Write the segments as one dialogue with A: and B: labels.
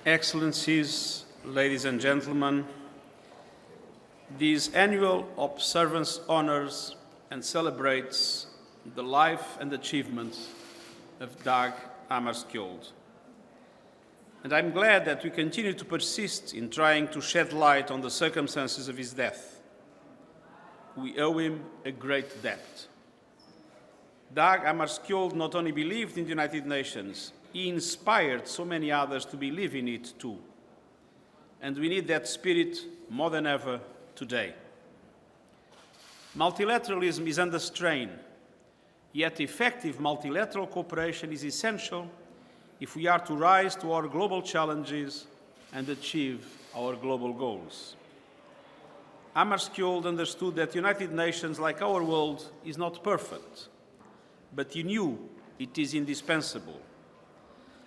A: Excellencies, ladies and gentlemen, this annual observance honors and celebrates the life and achievements of Dag Hammarskjöld. And I'm glad that we continue to persist in trying to shed light on the circumstances of his death. We owe him a great debt. Dag Hammarskjöld not only believed in the United Nations, he inspired so many others to believe in it too. And we need that spirit more than ever today. Multilateralism is under strain, yet effective multilateral cooperation is essential if we are to rise to our global challenges and achieve our global goals. Hammarskjöld understood that the United Nations, like our world, is not perfect, but he knew it is indispensable.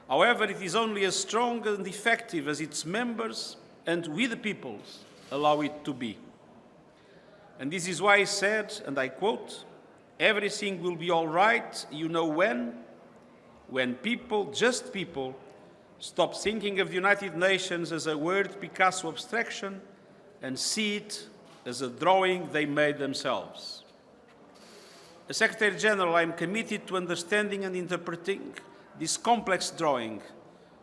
A: However, it is only as strong and effective as its members and we the peoples allow it to be. And this is why he said, and I quote, "Everything will be all right, you know when people, just people, stop thinking of the United Nations as a word Picasso abstraction and see it as a drawing they made themselves." As Secretary General, I am committed to understanding and interpreting this complex drawing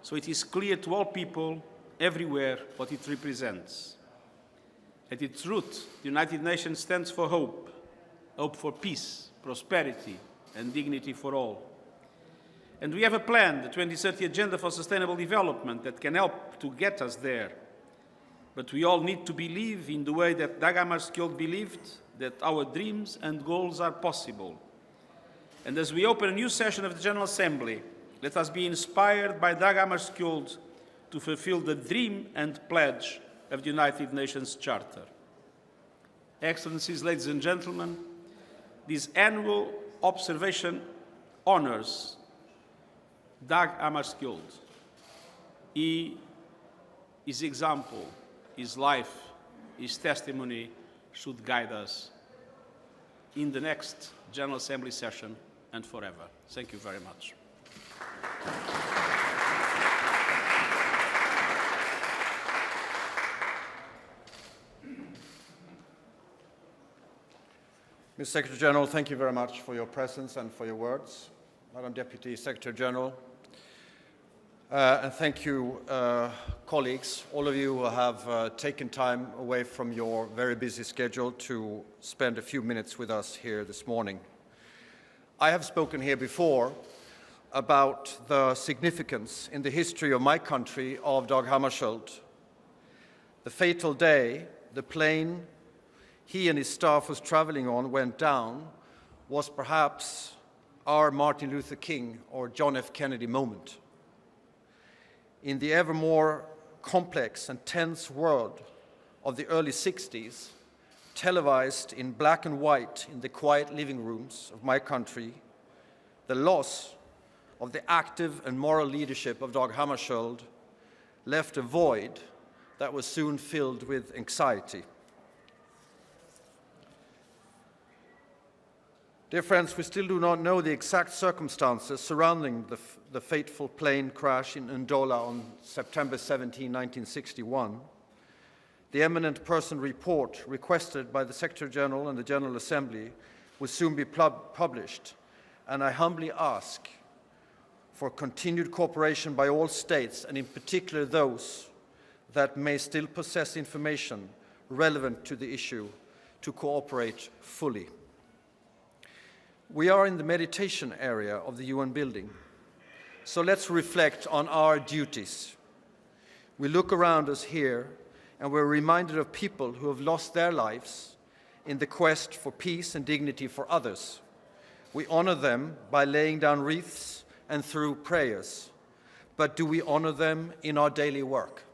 A: so it is clear to all people everywhere what it represents. At its root, the United Nations stands for hope, hope for peace, prosperity, and dignity for all. And we have a plan, the 2030 Agenda for Sustainable Development, that can help to get us there. But we all need to believe in the way that Dag Hammarskjöld believed, that our dreams and goals are possible. And as we open a new session of the General Assembly, let us be inspired by Dag Hammarskjöld to fulfill the dream and pledge of the United Nations Charter. Excellencies, ladies and gentlemen, this annual observation honors Dag Hammarskjöld. His example, his life, his testimony should guide us in the next General Assembly session and forever. Thank you very much.
B: Mr. Secretary General, thank you very much for your presence and for your words. Madam Deputy Secretary General, and thank you, colleagues, all of you who have taken time away from your very busy schedule to spend a few minutes with us here this morning. I have spoken here before about the significance in the history of my country of Dag Hammarskjöld. The fatal day the plane he and his staff was traveling on went down was perhaps our Martin Luther King or John F. Kennedy moment. In the ever more complex and tense world of the early 60s, televised in black and white in the quiet living rooms of my country, the loss of the active and moral leadership of Dag Hammarskjöld left a void that was soon filled with anxiety. Dear friends, we still do not know the exact circumstances surrounding the fateful plane crash in Ndola on September 17, 1961. The eminent person report requested by the Secretary General and the General Assembly will soon be published, and I humbly ask for continued cooperation by all states, and in particular those that may still possess information relevant to the issue, to cooperate fully. We are in the meditation area of the UN building, so let's reflect on our duties. We look around us here and we're reminded of people who have lost their lives in the quest for peace and dignity for others. We honor them by laying down wreaths and through prayers, but do we honor them in our daily work?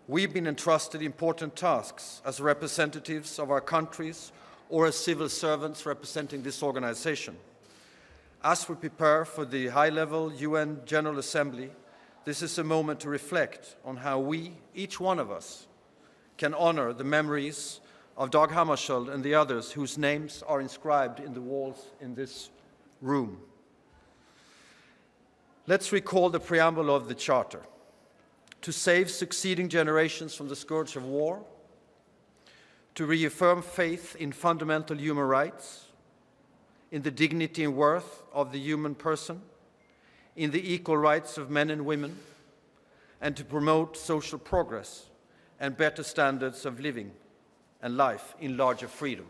B: We've been entrusted important tasks as representatives of our countries or as civil servants representing this organization. As we prepare for the high-level UN General Assembly, this is a moment to reflect on how we, each one of us, can honor the memories of Dag Hammarskjöld and the others whose names are inscribed in the walls in this room. Let's recall the preamble of the Charter. to save succeeding generations from the scourge of war, to reaffirm faith in fundamental human rights, in the dignity and worth of the human person, in the equal rights of men and women, and to promote social progress and better standards of living and life in larger freedom.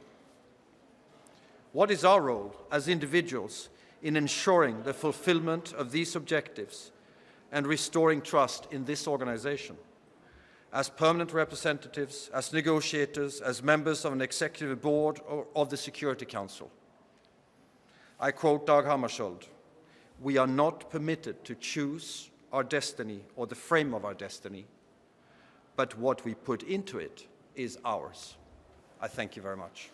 B: What is our role as individuals in ensuring the fulfillment of these objectives and restoring trust in this organization? As permanent representatives, as negotiators, as members of an executive board or of the Security Council. I quote Dag Hammarskjöld, "We are not permitted to choose our destiny or the frame of our destiny, but what we put into it is ours." I thank you very much.